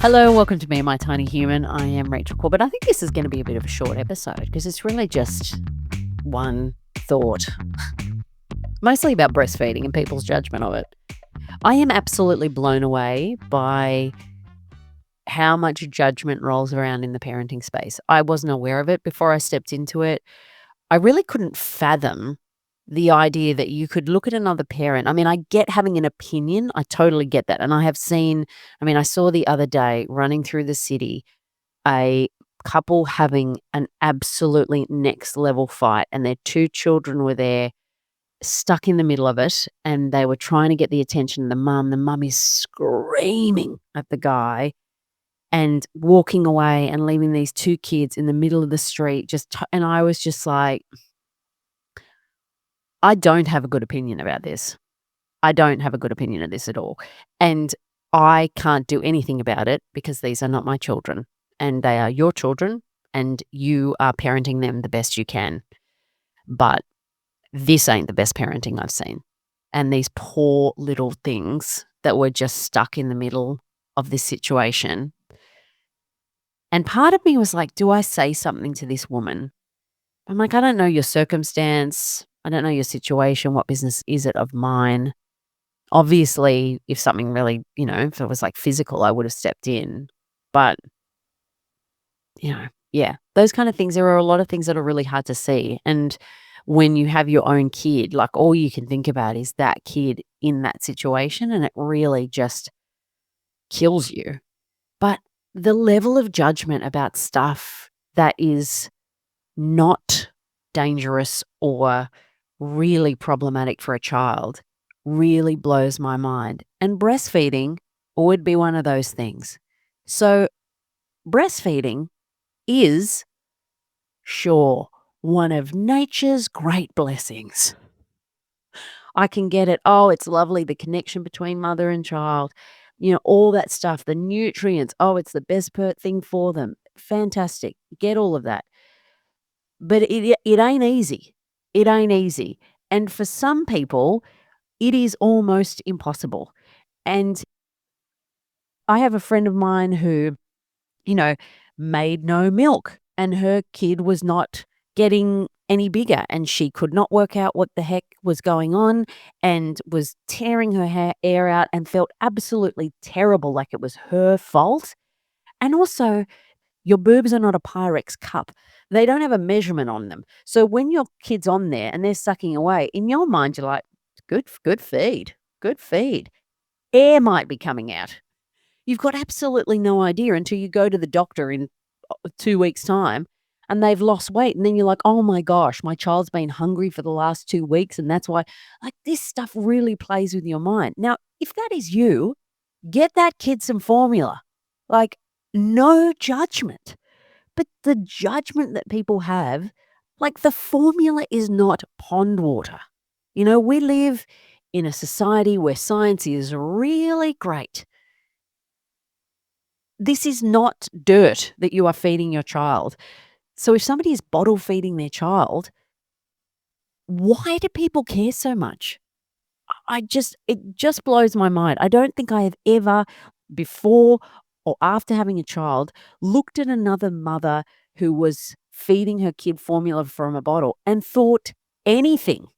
Hello, welcome to Me, My Tiny Human. I am Rachel Corbett. I think this is going to be a bit of a short episode because it's really just one thought, mostly about breastfeeding and people's judgment of it. I am absolutely blown away by how much judgment rolls around in the parenting space. I wasn't aware of it before I stepped into it. I really couldn't fathom the idea that you could look at another parent. I mean, I get having an opinion. I totally get that. And I saw the other day running through the city a couple having an absolutely next level fight, and their two children were there stuck in the middle of it, and they were trying to get the attention of the mum. The mum is screaming at the guy and walking away and leaving these two kids in the middle of the street. And I was just like, I don't have a good opinion about this. I don't have a good opinion of this at all. And I can't do anything about it because these are not my children, and they are your children, and you are parenting them the best you can. But this ain't the best parenting I've seen. And these poor little things that were just stuck in the middle of this situation. And part of me was like, do I say something to this woman? I'm like, I don't know your circumstance. I don't know your situation. What business is it of mine? Obviously, if something really, if it was like physical, I would have stepped in. But, yeah, those kind of things, there are a lot of things that are really hard to see. And when you have your own kid, like all you can think about is that kid in that situation, and it really just kills you. But the level of judgment about stuff that is not dangerous or really problematic for a child really blows my mind. And breastfeeding would be one of those things. So breastfeeding is, sure, one of nature's great blessings. I can get it. Oh, it's lovely. The connection between mother and child, all that stuff, the nutrients. Oh, it's the best thing for them. Fantastic. Get all of that. But it ain't easy. It ain't easy. And for some people, it is almost impossible. And I have a friend of mine who, made no milk, and her kid was not getting any bigger, and she could not work out what the heck was going on and was tearing her hair out and felt absolutely terrible, like it was her fault. And also, your boobs are not a Pyrex cup. They don't have a measurement on them. So when your kid's on there and they're sucking away, in your mind, you're like, good feed, good feed. Air might be coming out. You've got absolutely no idea until you go to the doctor in 2 weeks' time and they've lost weight. And then you're like, oh my gosh, my child's been hungry for the last 2 weeks. And that's why, like, this stuff really plays with your mind. Now, if that is you, get that kid some formula. Like, no judgment. But the judgment that people have, like, the formula is not pond water. We live in a society where science is really great. This is not dirt that you are feeding your child. So if somebody is bottle feeding their child, why do people care so much? It just blows my mind. I don't think I have ever, before or after having a child, looked at another mother who was feeding her kid formula from a bottle and thought anything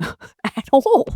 at all.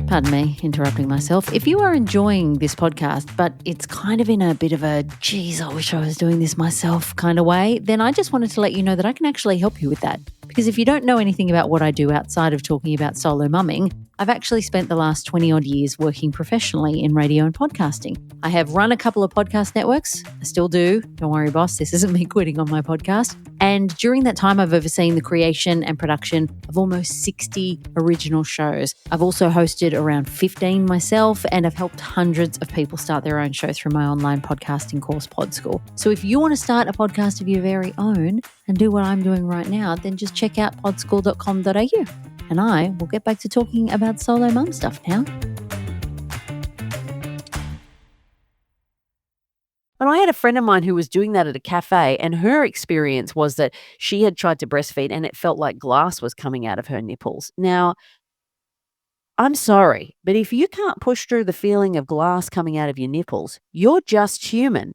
Pardon me, interrupting myself. If you are enjoying this podcast, but it's kind of in a bit of a, geez, I wish I was doing this myself kind of way, then I just wanted to let you know that I can actually help you with that. Because if you don't know anything about what I do outside of talking about solo mumming, I've actually spent the last 20 odd years working professionally in radio and podcasting. I have run a couple of podcast networks. I still do. Don't worry, boss. This isn't me quitting on my podcast. And during that time, I've overseen the creation and production of almost 60 original shows. I've also hosted around 15 myself, and I've helped hundreds of people start their own show through my online podcasting course, Pod School. So if you want to start a podcast of your very own and do what I'm doing right now, then just check out podschool.com.au. And I will get back to talking about solo mum stuff now. And I had a friend of mine who was doing that at a cafe, and her experience was that she had tried to breastfeed and it felt like glass was coming out of her nipples. Now, I'm sorry, but if you can't push through the feeling of glass coming out of your nipples, you're just human.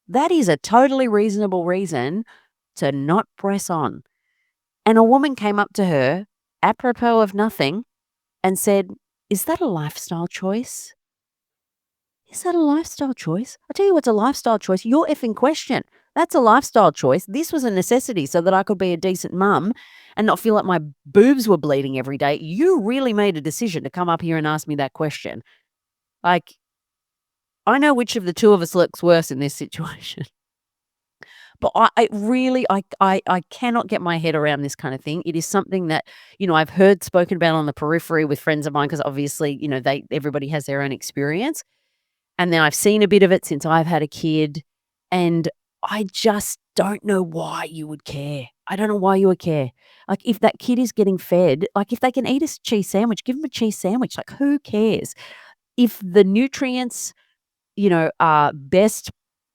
That is a totally reasonable reason to not press on. And a woman came up to her, apropos of nothing, and said, "Is that a lifestyle choice? Is that a lifestyle choice? I tell you what's a lifestyle choice. Your effing question. That's a lifestyle choice. This was a necessity so that I could be a decent mum and not feel like my boobs were bleeding every day. You really made a decision to come up here and ask me that question. Like, I know which of the two of us looks worse in this situation." But I really I cannot get my head around this kind of thing. It is something that, I've heard spoken about on the periphery with friends of mine because obviously, everybody has their own experience. And then I've seen a bit of it since I've had a kid, and I just don't know why you would care. I don't know why you would care. Like, if that kid is getting fed, like, if they can eat a cheese sandwich, give them a cheese sandwich. Like, who cares? If the nutrients, are best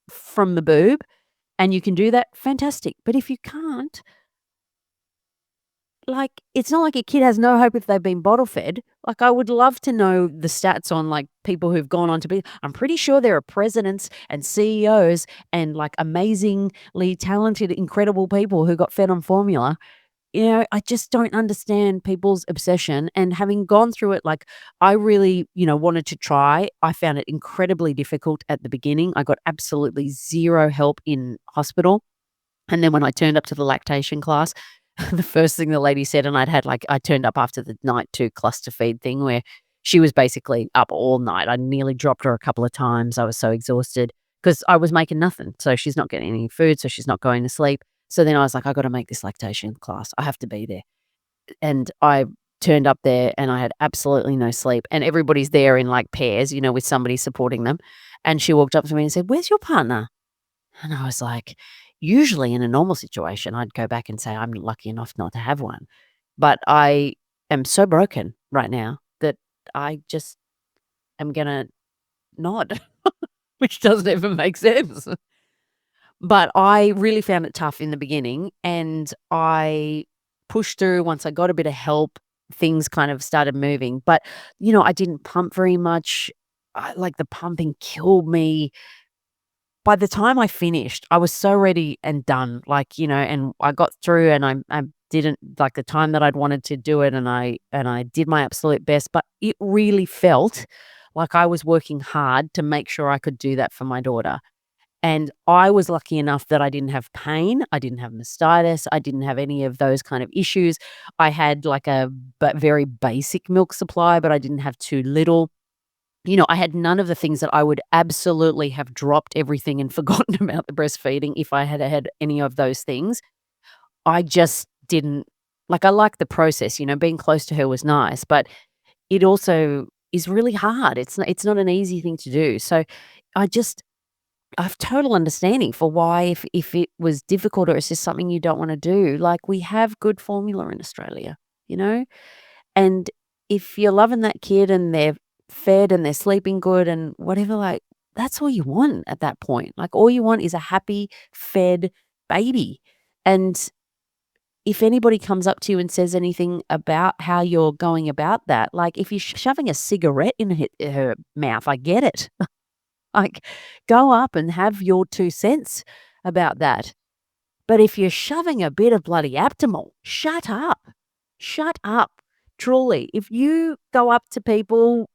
from the boob and you can do that, fantastic. But if you can't, like, it's not like a kid has no hope if they've been bottle fed. Like, I would love to know the stats on, like, people who've gone on to be I'm pretty sure there are presidents and CEOs and, like, amazingly talented, incredible people who got fed on formula. I just don't understand people's obsession, and having gone through it, like, I really, wanted to try. I found it incredibly difficult at the beginning. I got absolutely 0 help in hospital. And then when I turned up to the lactation class, the first thing the lady said, and I turned up after the night 2 cluster feed thing where she was basically up all night. I nearly dropped her a couple of times. I was so exhausted because I was making nothing. So she's not getting any food, so she's not going to sleep. So then I was like, I got to make this lactation class. I have to be there. And I turned up there and I had absolutely no sleep. And everybody's there in like pairs, with somebody supporting them. And she walked up to me and said, "Where's your partner?" And I was like, usually in a normal situation, I'd go back and say, I'm lucky enough not to have one. But I am so broken right now that I just am going to nod, which doesn't even make sense. But I really found it tough in the beginning, and I pushed through. Once I got a bit of help, things kind of started moving. But, I didn't pump very much. Like, the pumping killed me. By the time I finished, I was so ready and done, like, and I got through, and I didn't like the time that I'd wanted to do it, and I did my absolute best, but it really felt like I was working hard to make sure I could do that for my daughter. And I was lucky enough that I didn't have pain, I didn't have mastitis, I didn't have any of those kind of issues. I had like a very basic milk supply, but I didn't have too little. I had none of the things that I would absolutely have dropped everything and forgotten about the breastfeeding if I had had any of those things. I just didn't like, I liked the process, being close to her was nice, but it also is really hard. It's not an easy thing to do. So I just I have total understanding for why if it was difficult or it's just something you don't wanna do, like, we have good formula in Australia, you know? And if you're loving that kid and they're fed and they're sleeping good and whatever, like, that's all you want at that point. Like, all you want is a happy, fed baby. And if anybody comes up to you and says anything about how you're going about that, like, if you're shoving a cigarette in her mouth, I get it. Like, go up and have your 2 cents about that. But if you're shoving a bit of bloody Aptamil, shut up. Shut up. Truly, if you go up to people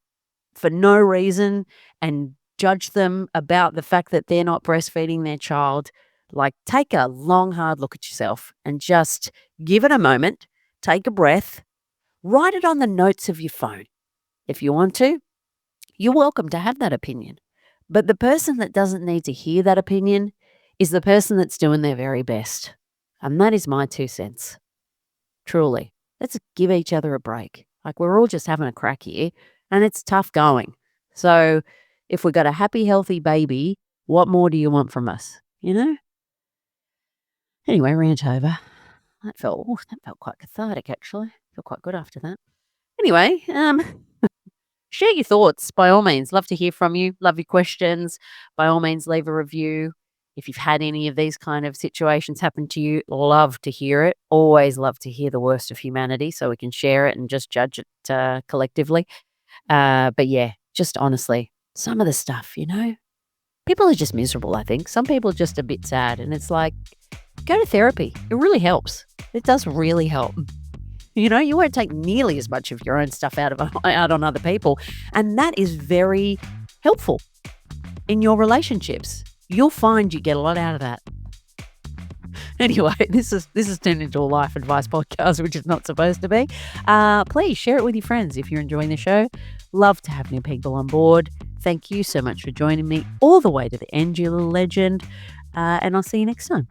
for no reason and judge them about the fact that they're not breastfeeding their child, like, take a long, hard look at yourself and just give it a moment, take a breath, write it on the notes of your phone. If you want to, you're welcome to have that opinion. But the person that doesn't need to hear that opinion is the person that's doing their very best. And that is my 2 cents. Truly. Let's give each other a break. Like, we're all just having a crack here, and it's tough going. So if we got a happy, healthy baby, what more do you want from us? Anyway, rant over. That felt quite cathartic, actually. Felt quite good after that. Anyway, share your thoughts by all means. Love to hear from you. Love your questions. By all means, leave a review. If you've had any of these kind of situations happen to you, love to hear it. Always love to hear the worst of humanity so we can share it and just judge it collectively. But yeah, just honestly, some of the stuff, people are just miserable, I think. Some people are just a bit sad, and it's like, go to therapy. It really helps. It does really help. You won't take nearly as much of your own stuff out on other people, and that is very helpful in your relationships. You'll find you get a lot out of that. Anyway, this has turned into a life advice podcast, which is not supposed to be. Please share it with your friends if you're enjoying the show. Love to have new people on board. Thank you so much for joining me all the way to the end, you little legend. And I'll see you next time.